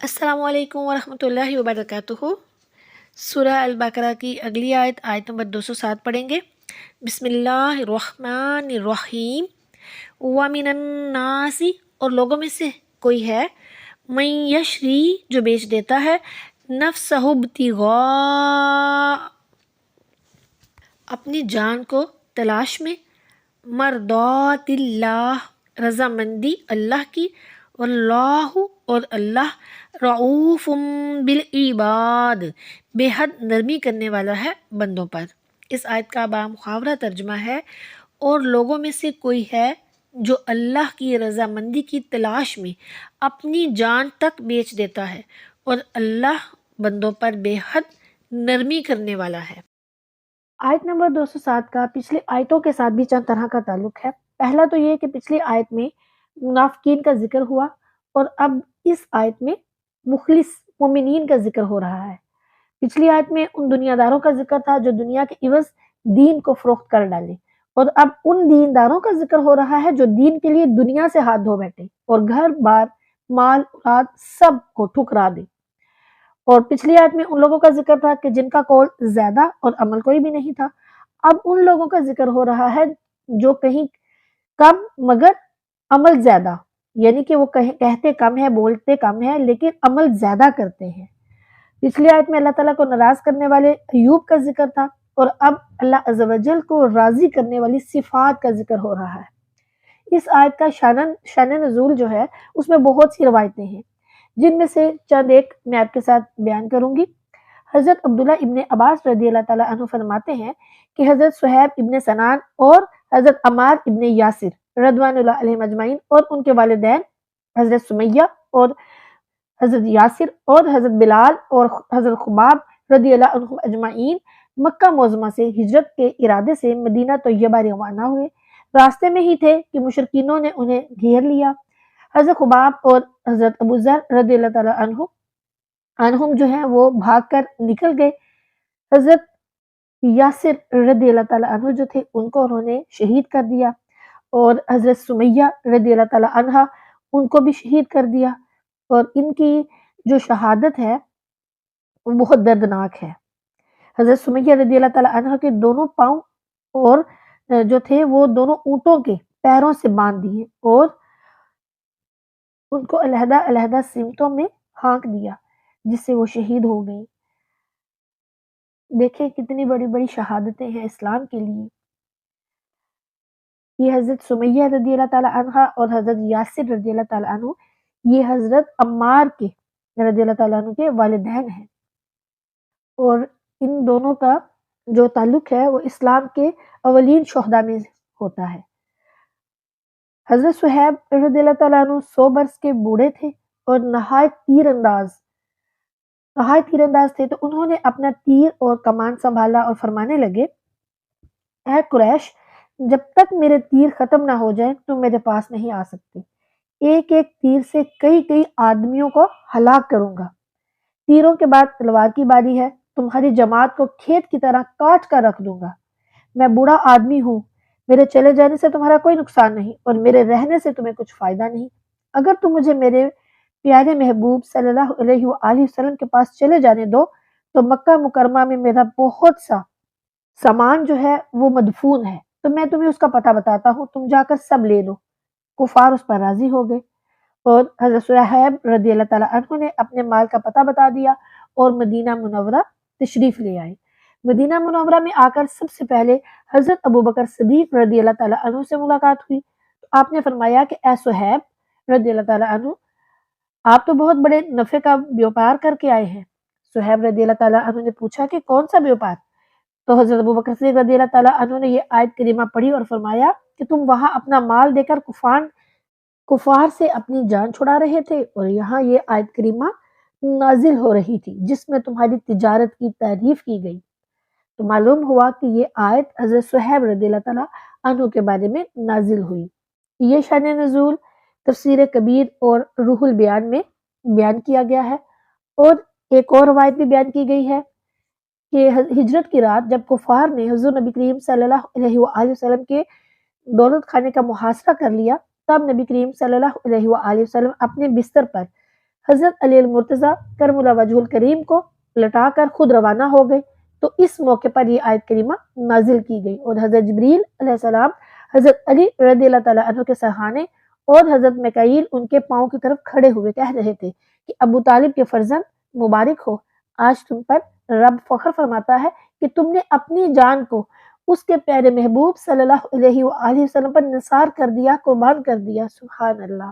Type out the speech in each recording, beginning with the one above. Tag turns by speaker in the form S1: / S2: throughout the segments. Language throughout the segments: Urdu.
S1: السلام علیکم ورحمۃ اللہ وبرکاتہ۔ سورہ البقرہ کی اگلی آیت نمبر 207 پڑھیں گے۔ بسم اللہ الرحمن الرحیم۔ وَمِنَ النَّاسِ، اور لوگوں میں سے کوئی ہے، مَن یشری، جو بیچ دیتا ہے، نفسہ ابتغاء، اپنی جان کو تلاش میں، مرضات اللہ، رضامندی اللہ کی، واللہ، اور اللہ، رعوف بالعباد، بے حد نرمی کرنے والا ہے بندوں پر۔ اس آیت کا بامحاورہ ترجمہ ہے، اور لوگوں میں سے کوئی ہے جو اللہ کی رضامندی کی تلاش میں اپنی جان تک بیچ دیتا ہے، اور اللہ بندوں پر بے حد نرمی کرنے والا ہے۔ آیت نمبر 207 کا پچھلی آیتوں کے ساتھ بھی چند طرح کا تعلق ہے۔ پہلا تو یہ کہ پچھلی آیت میں منافقین کا ذکر ہوا، اور اب اس آیت میں مخلص مومنین کا ذکر ہو رہا ہے۔ پچھلی آیت میں ان دنیا داروں کا ذکر تھا جو دنیا کے عوض دین کو فروخت کر ڈالے، اور اب ان دینداروں کا ذکر ہو رہا ہے جو دین کے لیے دنیا سے ہاتھ دھو بیٹھے اور گھر بار، مال، اولاد سب کو ٹھکرا دے۔ اور پچھلی آیت میں ان لوگوں کا ذکر تھا کہ جن کا قول زیادہ اور عمل کوئی بھی نہیں تھا۔ اب ان لوگوں کا ذکر ہو رہا ہے جو کہیں کم مگر عمل زیادہ، یعنی کہ وہ کہتے کم ہے، بولتے کم ہے، لیکن عمل زیادہ کرتے ہیں۔ پچھلی آیت میں اللہ تعالیٰ کو ناراض کرنے والے ایوب کا ذکر تھا، اور اب اللہ عز و جل کو راضی کرنے والی صفات کا ذکر ہو رہا ہے۔ اس آیت کا شان نزول جو ہے اس میں بہت سی روایتیں ہیں، جن میں سے چند ایک میں آپ کے ساتھ بیان کروں گی۔ حضرت عبداللہ ابن عباس رضی اللہ تعالیٰ عنہ فرماتے ہیں کہ حضرت صہیب ابن سنان اور حضرت عمار ابن یاسر رضوان اللہ علیہم اجمعین اور ان کے والدین حضرت سمیہ اور حضرت یاسر اور حضرت بلال اور حضرت خباب رضی اللہ عنہ اجمعین مکہ معظمہ سے ہجرت کے ارادے سے مدینہ طیبہ روانہ ہوئے۔ راستے میں ہی تھے کہ مشرکینوں نے انہیں گھیر لیا۔ حضرت خباب اور حضرت ابو ذر رضی اللہ تعالیٰ عنہم جو ہیں وہ بھاگ کر نکل گئے۔ حضرت یاسر رضی اللہ تعالیٰ عنہ جو تھے ان کو انہوں نے شہید کر دیا، اور حضرت سمیہ رضی اللہ تعالیٰ عنہ ان کو بھی شہید کر دیا، اور ان کی جو شہادت ہے وہ بہت دردناک ہے۔ حضرت سمیہ رضی اللہ تعالیٰ عنہ کے دونوں پاؤں اور جو تھے وہ دونوں اونٹوں کے پیروں سے باندھ دیے، اور ان کو علیحدہ علیحدہ سمتوں میں ہانک دیا، جس سے وہ شہید ہو گئی۔ دیکھیں کتنی بڑی بڑی شہادتیں ہیں اسلام کے لیے۔ یہ حضرت سمیہ رضی اللہ تعالیٰ عنہ اور حضرت یاسر رضی اللہ تعالیٰ عنہ یہ حضرت عمار کے رضی اللہ تعالیٰ عنہ کے والدین ہیں، اور ان دونوں کا جو تعلق ہے وہ اسلام کے اولین شہداء میں ہوتا ہے۔ حضرت صہیب رضی اللہ تعالیٰ عنہ 100 برس کے بوڑھے تھے اور نہایت تیر انداز تھے، تو انہوں نے اپنا تیر اور کمان سنبھالا اور فرمانے لگے، اے قریش، جب تک میرے تیر ختم نہ ہو جائیں تم میرے پاس نہیں آ سکتے۔ ایک ایک تیر سے کئی آدمیوں کو ہلاک کروں گا۔ تیروں کے بعد تلوار کی باری ہے، تمہاری جماعت کو کھیت کی طرح کاٹ کر رکھ دوں گا۔ میں بوڑھا آدمی ہوں، میرے چلے جانے سے تمہارا کوئی نقصان نہیں، اور میرے رہنے سے تمہیں کچھ فائدہ نہیں۔ اگر تم مجھے میرے پیارے محبوب صلی اللہ علیہ وآلہ وسلم کے پاس چلے جانے دو تو مکہ مکرمہ میں میرا بہت سا سامان جو ہے وہ مدفون ہے، تو میں تمہیں اس کا پتہ بتاتا ہوں، تم جا کر سب لے لو۔ کفار اس پر راضی ہو گئے، اور حضرت صہیب رضی اللہ تعالیٰ عنہ نے اپنے مال کا پتہ بتا دیا اور مدینہ منورہ تشریف لے آئے۔ مدینہ منورہ میں آ کر سب سے پہلے حضرت ابوبکر صدیق رضی اللہ تعالیٰ عنہ سے ملاقات ہوئی، تو آپ نے فرمایا کہ اے صہیب رضی اللہ تعالیٰ عنہ، آپ تو بہت بڑے نفع کا بیوپار کر کے آئے ہیں۔ صہیب رضی اللہ تعالیٰ عنہ نے پوچھا کہ کون سا بیوپار؟ تو حضرت ابوبکر صدیق رضی اللہ تعالیٰ عنہ نے یہ آیت کریمہ پڑھی اور فرمایا کہ تم وہاں اپنا مال دے کر کفار سے اپنی جان چھڑا رہے تھے، اور یہاں یہ آیت کریمہ نازل ہو رہی تھی جس میں تمہاری تجارت کی تعریف کی گئی۔ تو معلوم ہوا کہ یہ آیت حضرت صہیب رضی اللہ تعالیٰ عنہ کے بارے میں نازل ہوئی۔ یہ شان نزول تفسیر کبیر اور روح البیان میں بیان کیا گیا ہے، اور ایک اور روایت بھی بیان کی گئی ہے کہ ہجرت کی رات جب کفار نے حضور نبی کریم صلی اللہ علیہ وآلہ وسلم کے دولت خانے کا محاصرہ کر لیا، تب نبی کریم صلی اللہ علیہ وآلہ وسلم اپنے بستر پر حضرت علی المرتضیٰ کرم اللہ وجہ الکریم کو لٹا کر خود روانہ ہو گئے، تو اس موقع پر یہ آیت کریمہ نازل کی گئی، اور حضرت جبریل علیہ السلام حضرت علی رضی اللہ تعالیٰ عنہ کے سرہانے اور حضرت میکائیل ان کے پاؤں کی طرف کھڑے ہوئے کہہ رہے تھے کہ ابو طالب کے فرزند مبارک ہو، آج تم پر رب فخر فرماتا ہے کہ تم نے اپنی جان کو اس کے پیارے محبوب صلی اللہ علیہ وآلہ وسلم پر نثار کر دیا، قربان کر دیا۔ سبحان اللہ۔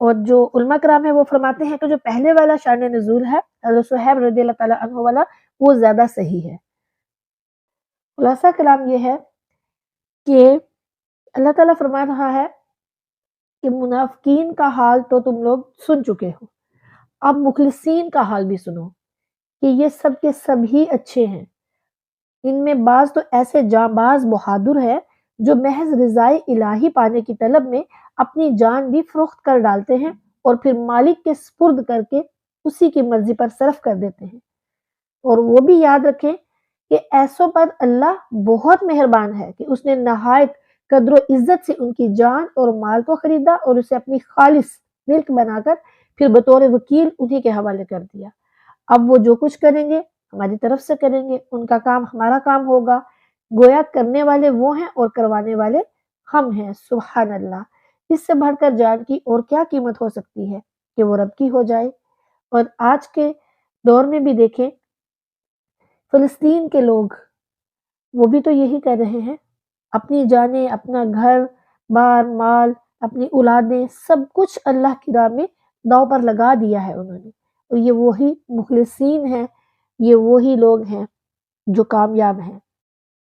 S1: اور جو علماء کرام ہیں وہ فرماتے ہیں کہ جو پہلے والا شان نزول ہے حضرت صہیب رضی اللہ تعالیٰ عنہ والا، وہ زیادہ صحیح ہے۔ خلاصہ کلام یہ ہے کہ اللہ تعالیٰ فرما رہا ہے کہ منافقین کا حال تو تم لوگ سن چکے ہو، اب مخلصین کا حال بھی سنو کہ یہ سب کے سب ہی اچھے ہیں، ان میں بعض تو ایسے جانباز بہادر ہے جو محض رضائے الہی پانے کی طلب میں اپنی جان بھی فروخت کر ڈالتے ہیں اور پھر مالک کے سپرد کر کے اسی کی مرضی پر صرف کر دیتے ہیں۔ اور وہ بھی یاد رکھیں کہ ایسوں پر اللہ بہت مہربان ہے کہ اس نے نہایت قدر و عزت سے ان کی جان اور مال کو خریدا اور اسے اپنی خالص ملک بنا کر پھر بطور وکیل انہی کے حوالے کر دیا۔ اب وہ جو کچھ کریں گے ہماری طرف سے کریں گے، ان کا کام ہمارا کام ہوگا، گویا کرنے والے وہ ہیں اور کروانے والے ہم ہیں۔ سبحان اللہ۔ اس سے بڑھ کر جان کی اور کیا قیمت ہو سکتی ہے کہ وہ رب کی ہو جائے۔ اور آج کے دور میں بھی دیکھیں فلسطین کے لوگ، وہ بھی تو یہی کر رہے ہیں، اپنی جانیں، اپنا گھر بار مال، اپنی اولادیں، سب کچھ اللہ کی راہ میں داؤ پر لگا دیا ہے انہوں نے، اور یہ وہی مخلصین ہیں، یہ وہی لوگ ہیں جو کامیاب ہیں۔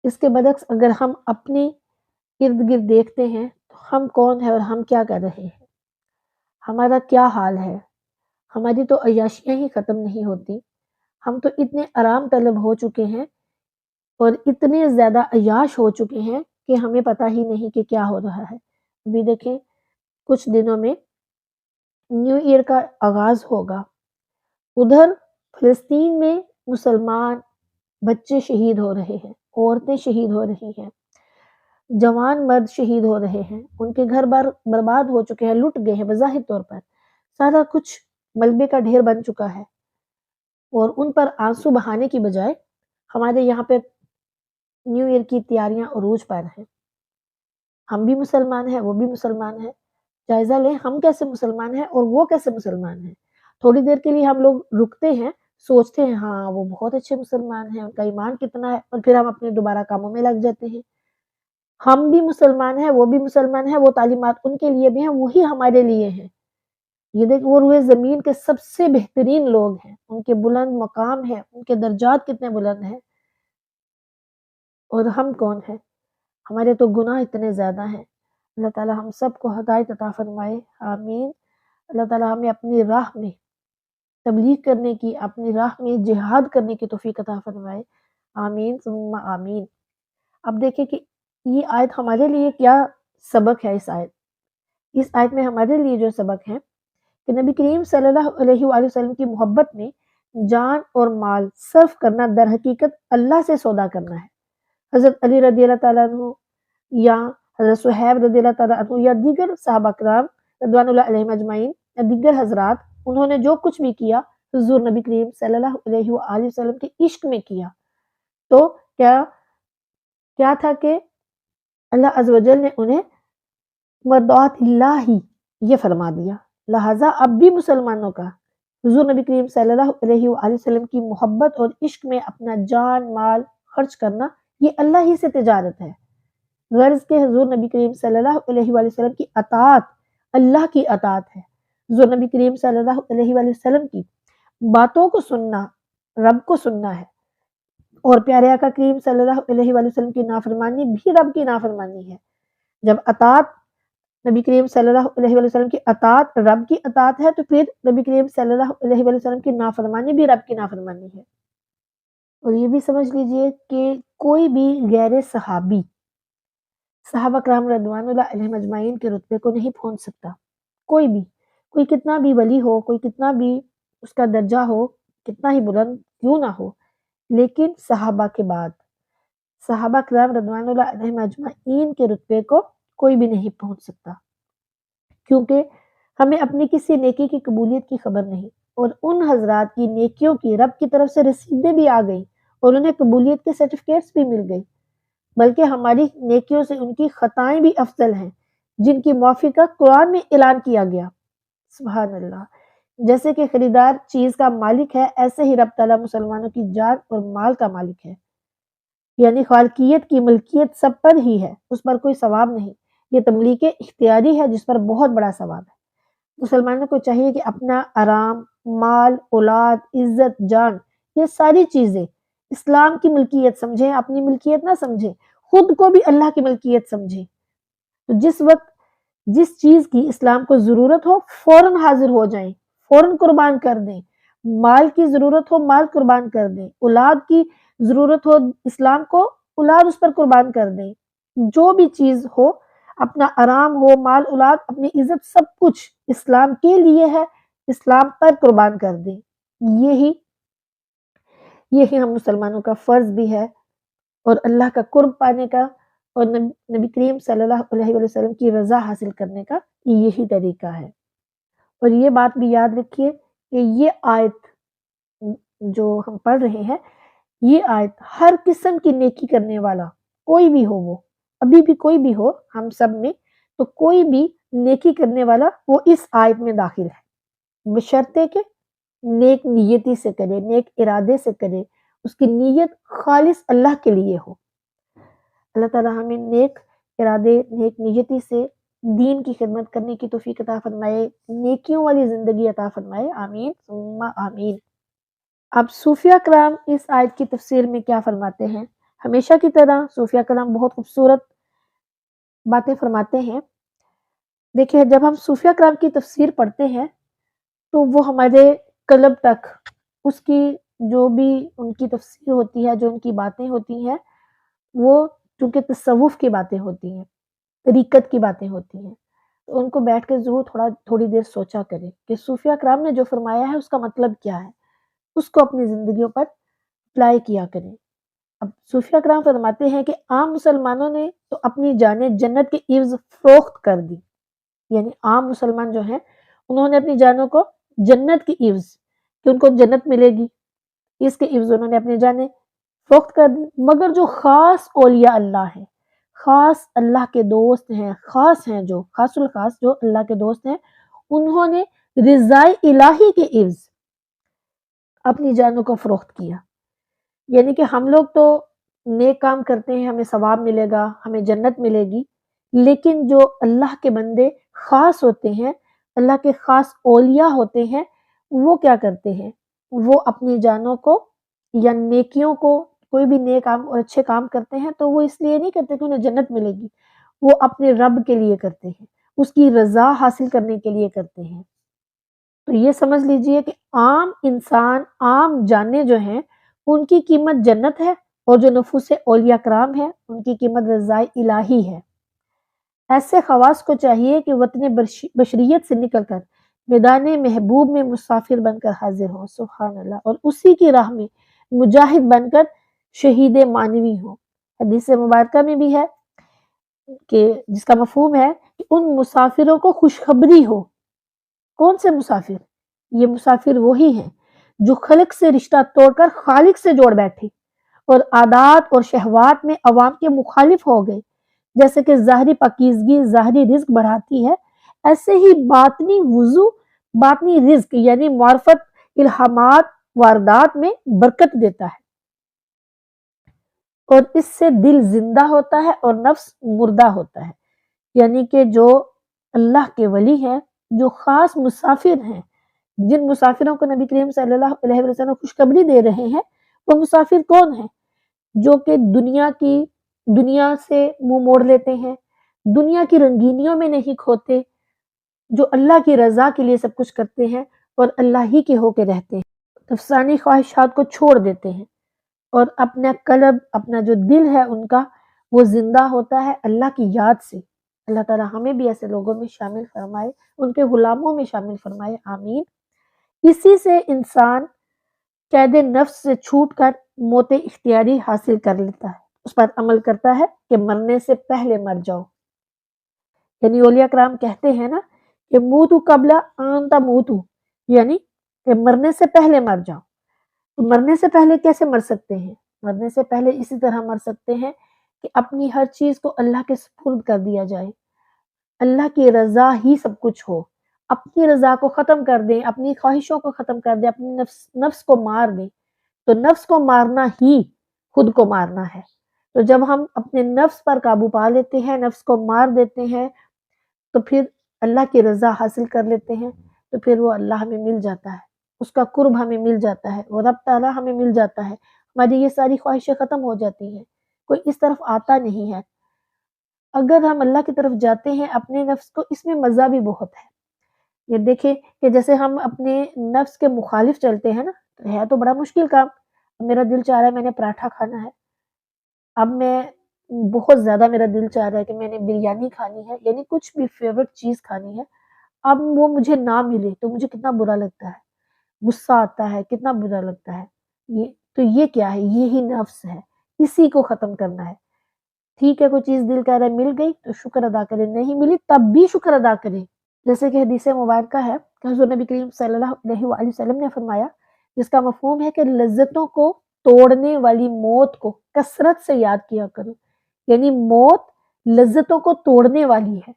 S1: اس کے برعکس اگر ہم اپنے ارد گرد دیکھتے ہیں تو ہم کون ہیں اور ہم کیا کر رہے ہیں، ہمارا کیا حال ہے۔ ہماری تو عیاشیاں ہی ختم نہیں ہوتی، ہم تو اتنے آرام طلب ہو چکے ہیں اور اتنے زیادہ عیاش ہو چکے ہیں کہ ہمیں پتہ ہی نہیں کہ کیا ہو رہا ہے۔ ابھی دیکھیں کچھ دنوں میں نیو ایئر کا آغاز ہوگا، ادھر فلسطین میں مسلمان بچے شہید ہو رہے ہیں، عورتیں شہید ہو رہی ہیں، جوان مرد شہید ہو رہے ہیں، ان کے گھر بار برباد ہو چکے ہیں، لٹ گئے ہیں بظاہر طور پر، سارا کچھ ملبے کا ڈھیر بن چکا ہے، اور ان پر آنسو بہانے کی بجائے ہمارے یہاں پہ نیو ایئر کی تیاریاں عروج پر ہیں۔ ہم بھی مسلمان ہیں، وہ بھی مسلمان ہیں، جائزہ لیں ہم کیسے مسلمان ہیں اور وہ کیسے مسلمان ہیں۔ تھوڑی دیر کے لیے ہم لوگ رکتے ہیں، سوچتے ہیں ہاں وہ بہت اچھے مسلمان ہیں، ان کا ایمان کتنا ہے، اور پھر ہم اپنے دوبارہ کاموں میں لگ جاتے ہیں۔ ہم بھی مسلمان ہیں، وہ بھی مسلمان ہیں، وہ تعلیمات ان کے لیے بھی ہیں، وہی ہمارے لیے ہیں۔ یہ دیکھ وہ روئے زمین کے سب سے بہترین لوگ ہیں، ان کے بلند مقام ہے، ان کے درجات کتنے بلند ہیں، اور ہم کون ہیں؟ ہمارے تو گناہ اتنے زیادہ ہیں۔ اللہ تعالی ہم سب کو ہدایت عطا فرمائے، آمین۔ اللہ تعالی ہمیں اپنی راہ میں تبلیغ کرنے کی، اپنی راہ میں جہاد کرنے کی توفیق عطا فرمائے، آمین ثم آمین۔ اب دیکھیں کہ یہ آیت ہمارے لیے کیا سبق ہے۔ اس آیت میں ہمارے لیے جو سبق ہے کہ نبی کریم صلی اللہ علیہ وآلہ وسلم کی محبت میں جان اور مال صرف کرنا در حقیقت اللہ سے سودا کرنا ہے۔ حضرت علی رضی اللہ تعالیٰ عنہ یا حضرت صہیب رضی اللہ تعالیٰ عنہ یا دیگر صحابہ کرام رضوان اللہ علیہم اجمعین یا دیگر حضرات، انہوں نے جو کچھ بھی کیا حضور نبی کریم صلی اللہ علیہ وآلہ وسلم کے عشق میں کیا، تو کیا تھا کہ اللہ عز و جل نے انہیں مرضات اللہ ہی یہ فرما دیا۔ لہٰذا اب بھی مسلمانوں کا حضور نبی کریم صلی اللہ علیہ وآلہ وسلم کی محبت اور عشق میں اپنا جان مال خرچ کرنا، یہ اللہ ہی سے تجارت ہے۔ غرض کہ حضور نبی کریم صلی اللہ علیہ وآلہ وسلم کی اطاعت اللہ کی اطاعت ہے، حضور نبی کریم صلی اللہ علیہ وآلہ وسلم کی باتوں کو سننا رب کو سننا ہے، اور پیارے آقا کریم صلی اللہ علیہ وآلہ وسلم کی نافرمانی بھی رب کی نافرمانی ہے۔ جب اطاعت نبی کریم صلی اللہ علیہ وآلہ وسلم کی اطاعت رب کی اطاعت ہے، تو پھر نبی کریم صلی اللہ علیہ وآلہ وسلم کی نافرمانی بھی رب کی نافرمانی ہے۔ اور یہ بھی سمجھ لیجئے کہ کوئی بھی غیر صحابی صحابہ کرام رضوان اللہ علیہم اجمعین کے رتبے کو نہیں پہنچ سکتا، کوئی بھی، کوئی کتنا بھی ولی ہو، کوئی کتنا بھی اس کا درجہ ہو، کتنا ہی بلند کیوں نہ ہو، لیکن صحابہ کے بعد صحابہ کرام رضوان اللہ علیہم اجمعین کے رتبے کو کوئی بھی نہیں پہنچ سکتا، کیونکہ ہمیں اپنی کسی نیکی کی قبولیت کی خبر نہیں، اور ان حضرات کی نیکیوں کی رب کی طرف سے رسیدیں بھی آ گئی اور انہیں قبولیت کے سرٹیفکیٹس بھی مل گئی، بلکہ ہماری نیکیوں سے ان کی خطائیں بھی افضل ہیں جن کی معافی کا قرآن میں اعلان کیا گیا۔ سبحان اللہ۔ جیسے کہ خریدار چیز کا مالک ہے، ایسے ہی رب تعالیٰ مسلمانوں کی جان اور مال کا مالک ہے، یعنی خالقیت کی ملکیت سب پر ہی ہے، اس پر کوئی ثواب نہیں۔ یہ تملیک اختیاری ہے جس پر بہت بڑا ثواب ہے۔ مسلمانوں کو چاہیے کہ اپنا آرام، مال، اولاد، عزت، جان، یہ ساری چیزیں اسلام کی ملکیت سمجھیں، اپنی ملکیت نہ سمجھیں، خود کو بھی اللہ کی ملکیت سمجھیں۔ تو جس وقت جس چیز کی اسلام کو ضرورت ہو فوراً حاضر ہو جائیں، فوراً قربان کر دیں۔ مال کی ضرورت ہو مال قربان کر دیں، اولاد کی ضرورت ہو اسلام کو، اولاد اس پر قربان کر دیں، جو بھی چیز ہو، اپنا آرام ہو، مال، اولاد، اپنی عزت، سب کچھ اسلام کے لیے ہے، اسلام پر قربان کر دیں۔ یہی ہم مسلمانوں کا فرض بھی ہے، اور اللہ کا قرب پانے کا اور نبی کریم صلی اللہ علیہ وسلم کی رضا حاصل کرنے کا یہی طریقہ ہے۔ اور یہ بات بھی یاد رکھیے کہ یہ آیت جو ہم پڑھ رہے ہیں، یہ آیت ہر قسم کی نیکی کرنے والا کوئی بھی ہو، وہ ابھی بھی کوئی بھی ہو ہم سب میں، تو کوئی بھی نیکی کرنے والا وہ اس آیت میں داخل ہے، بشرطے کہ نیک نیتی سے کرے، نیک ارادے سے کرے، اس کی نیت خالص اللہ کے لیے ہو۔ اللہ تعالیٰ ہمیں نیک ارادے، نیک نیتی سے دین کی خدمت کرنے کی توفیق عطا فرمائے، نیکیوں والی زندگی عطا فرمائے، آمین ثم آمین۔ اب صوفیہ کرام اس آیت کی تفسیر میں کیا فرماتے ہیں؟ ہمیشہ کی طرح صوفیہ کرام بہت خوبصورت باتیں فرماتے ہیں۔ دیکھیں، جب ہم صوفیہ کرام کی تفسیر پڑھتے ہیں تو وہ ہمارے قلب تک اس کی جو بھی ان کی تفسیر ہوتی ہے، جو ان کی باتیں ہوتی ہیں، وہ چونکہ تصوف کی باتیں ہوتی ہیں، طریقت کی باتیں ہوتی ہیں، تو ان کو بیٹھ کے ضرور تھوڑی دیر سوچا کریں کہ صوفیہ کرام نے جو فرمایا ہے اس کا مطلب کیا ہے، اس کو اپنی زندگیوں پر اپلائی کیا کریں۔ اب صوفیہ کرام فرماتے ہیں کہ عام مسلمانوں نے تو اپنی جانیں جنت کے عوض فروخت کر دی، یعنی عام مسلمان جو ہیں انہوں نے اپنی جانوں کو جنت کی عوض، کہ ان کو جنت ملے گی، اس کے عوض انہوں نے اپنی جانیں فروخت کر دی۔ مگر جو خاص اولیاء اللہ ہیں، خاص اللہ کے دوست ہیں، خاص ہیں، جو خاص الخاص جو اللہ کے دوست ہیں، انہوں نے رضائے الہی کے عوض اپنی جانوں کو فروخت کیا۔ یعنی کہ ہم لوگ تو نیک کام کرتے ہیں، ہمیں ثواب ملے گا، ہمیں جنت ملے گی، لیکن جو اللہ کے بندے خاص ہوتے ہیں، اللہ کے خاص اولیاء ہوتے ہیں، وہ کیا کرتے ہیں؟ وہ اپنی جانوں کو یا نیکیوں کو، کوئی بھی نیک کام اور اچھے کام کرتے ہیں تو وہ اس لیے نہیں کرتے کہ انہیں جنت ملے گی، وہ اپنے رب کے لیے کرتے ہیں، اس کی رضا حاصل کرنے کے لیے کرتے ہیں۔ تو یہ سمجھ لیجئے کہ عام انسان، عام جانیں جو ہیں، ان کی قیمت جنت ہے، اور جو نفوس اولیاء کرام ہیں ان کی قیمت رضائے الہی ہے۔ ایسے خواص کو چاہیے کہ وطن بشریت سے نکل کر میدان محبوب میں مسافر بن کر حاضر ہوں، سبحان اللہ، اور اسی کی راہ میں مجاہد بن کر شہید معنوی ہوں۔ حدیث مبارکہ میں بھی ہے کہ جس کا مفہوم ہے کہ ان مسافروں کو خوشخبری ہو۔ کون سے مسافر؟ یہ مسافر وہی ہیں جو خلق سے رشتہ توڑ کر خالق سے جوڑ بیٹھے اور عادات اور شہوات میں عوام کے مخالف ہو گئے۔ جیسے کہ ظاہری پاکیزگی ظاہری رزق بڑھاتی ہے، ایسے ہی باطنی وضو باطنی رزق یعنی معرفت، الہامات، واردات میں برکت دیتا ہے، اور اس سے دل زندہ ہوتا ہے اور نفس مردہ ہوتا ہے۔ یعنی کہ جو اللہ کے ولی ہیں، جو خاص مسافر ہیں، جن مسافروں کو نبی کریم صلی اللہ علیہ وسلم خوشخبری دے رہے ہیں، وہ مسافر کون ہیں؟ جو کہ دنیا سے منہ موڑ لیتے ہیں، دنیا کی رنگینیوں میں نہیں کھوتے، جو اللہ کی رضا کے لیے سب کچھ کرتے ہیں اور اللہ ہی کے ہو کے رہتے ہیں، نفسانی خواہشات کو چھوڑ دیتے ہیں، اور اپنا قلب، اپنا جو دل ہے ان کا، وہ زندہ ہوتا ہے اللہ کی یاد سے۔ اللہ تعالیٰ ہمیں بھی ایسے لوگوں میں شامل فرمائے، ان کے غلاموں میں شامل فرمائے، آمین۔ اسی سے انسان قید نفس سے چھوٹ کر موت اختیاری حاصل کر لیتا ہے، اس پر عمل کرتا ہے کہ مرنے سے پہلے مر جاؤ۔ یعنی اولیاء کرام کہتے ہیں نا کہ موتو قبل ان تموتو، یعنی کہ مرنے سے پہلے مر جاؤ۔ تو مرنے سے پہلے کیسے مر سکتے ہیں؟ مرنے سے پہلے اسی طرح مر سکتے ہیں کہ اپنی ہر چیز کو اللہ کے سپرد کر دیا جائے، اللہ کی رضا ہی سب کچھ ہو، اپنی رضا کو ختم کر دیں، اپنی خواہشوں کو ختم کر دیں، اپنی نفس کو مار دیں۔ تو نفس کو مارنا ہی خود کو مارنا ہے۔ تو جب ہم اپنے نفس پر قابو پا لیتے ہیں، نفس کو مار دیتے ہیں، تو پھر اللہ کی رضا حاصل کر لیتے ہیں، تو پھر وہ اللہ ہمیں مل جاتا ہے، اس کا قرب ہمیں مل جاتا ہے، وہ رب تعالیٰ ہمیں مل جاتا ہے، ہماری یہ ساری خواہشیں ختم ہو جاتی ہیں، کوئی اس طرف آتا نہیں ہے۔ اگر ہم اللہ کی طرف جاتے ہیں اپنے نفس کو، اس میں مزہ بھی بہت ہے۔ یہ دیکھیں کہ جیسے ہم اپنے نفس کے مخالف چلتے ہیں نا، تو ہے تو بڑا مشکل کام۔ میرا دل چاہ رہا ہے میں نے پراٹھا کھانا ہے، اب میں بہت زیادہ میرا دل چاہ رہا ہے کہ میں نے بریانی کھانی ہے، یعنی کچھ بھی فیورٹ چیز کھانی ہے، اب وہ مجھے نہ ملے تو مجھے کتنا برا لگتا ہے، غصہ آتا ہے، کتنا برا لگتا ہے۔ یہ کیا ہے؟ یہی نفس ہے، اسی کو ختم کرنا ہے۔ ٹھیک ہے، کوئی چیز دل کہہ رہا ہے مل گئی تو شکر ادا کرے، نہیں ملی تب بھی شکر ادا کرے۔ جیسے کہ حدیث مبارکہ ہے کہ حضور نبی کریم صلی اللہ علیہ وآلہ وسلم نے فرمایا، جس کا مفہوم ہے کہ لذتوں کو توڑنے والی موت کو کثرت سے یاد کیا کرو، یعنی موت لذتوں کو توڑنے والی ہے۔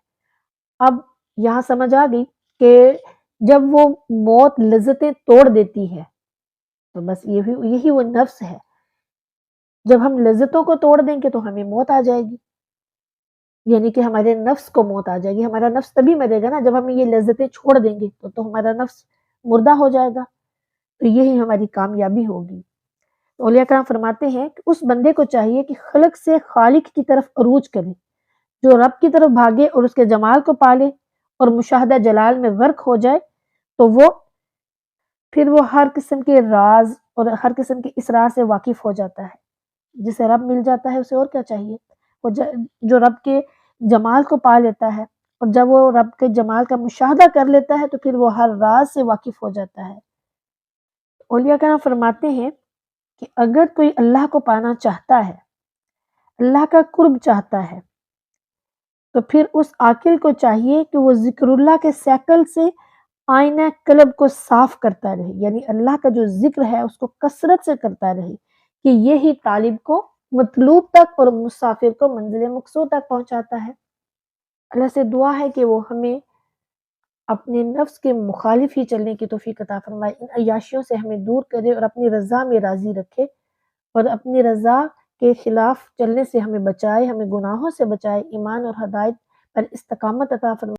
S1: اب یہاں سمجھ آ گئی کہ جب وہ موت لذتیں توڑ دیتی ہے تو بس یہی وہ نفس ہے۔ جب ہم لذتوں کو توڑ دیں گے تو ہمیں موت آ جائے گی، یعنی کہ ہمارے نفس کو موت آ جائے گی۔ ہمارا نفس تبھی مرے گا نا جب ہم یہ لذتیں چھوڑ دیں گے، تو ہمارا نفس مردہ ہو جائے گا، تو یہی ہماری کامیابی ہوگی۔ اولیاء کرام فرماتے ہیں کہ اس بندے کو چاہیے کہ خلق سے خالق کی طرف عروج کرے، جو رب کی طرف بھاگے اور اس کے جمال کو پالے اور مشاہدہ جلال میں غرق ہو جائے، تو پھر وہ ہر قسم کے راز اور ہر قسم کے اسرار سے واقف ہو جاتا ہے۔ جسے رب مل جاتا ہے اسے اور کیا چاہیے؟ وہ جو رب کے جمال کو پا لیتا ہے، اور جب وہ رب کے جمال کا مشاہدہ کر لیتا ہے تو پھر وہ ہر راز سے واقف ہو جاتا ہے۔ اولیاء کرام فرماتے ہیں کہ اگر کوئی اللہ کو پانا چاہتا ہے، اللہ کا قرب چاہتا ہے، تو پھر اس عاقل کو چاہیے کہ وہ ذکر اللہ کے سیکل سے آئینہ قلب کو صاف کرتا رہے، یعنی اللہ کا جو ذکر ہے اس کو کثرت سے کرتا رہے، کہ یہی طالب کو مطلوب تک اور مسافر کو منزل مقصود تک پہنچاتا ہے۔ اللہ سے دعا ہے کہ وہ ہمیں اپنے نفس کے مخالف ہی چلنے کی توفیق عطا فرمائے، ان عیاشیوں سے ہمیں دور کرے اور اپنی رضا میں راضی رکھے، اور اپنی رضا کے خلاف چلنے سے ہمیں بچائے، ہمیں گناہوں سے بچائے، ایمان اور ہدایت پر استقامت عطا فرمائے۔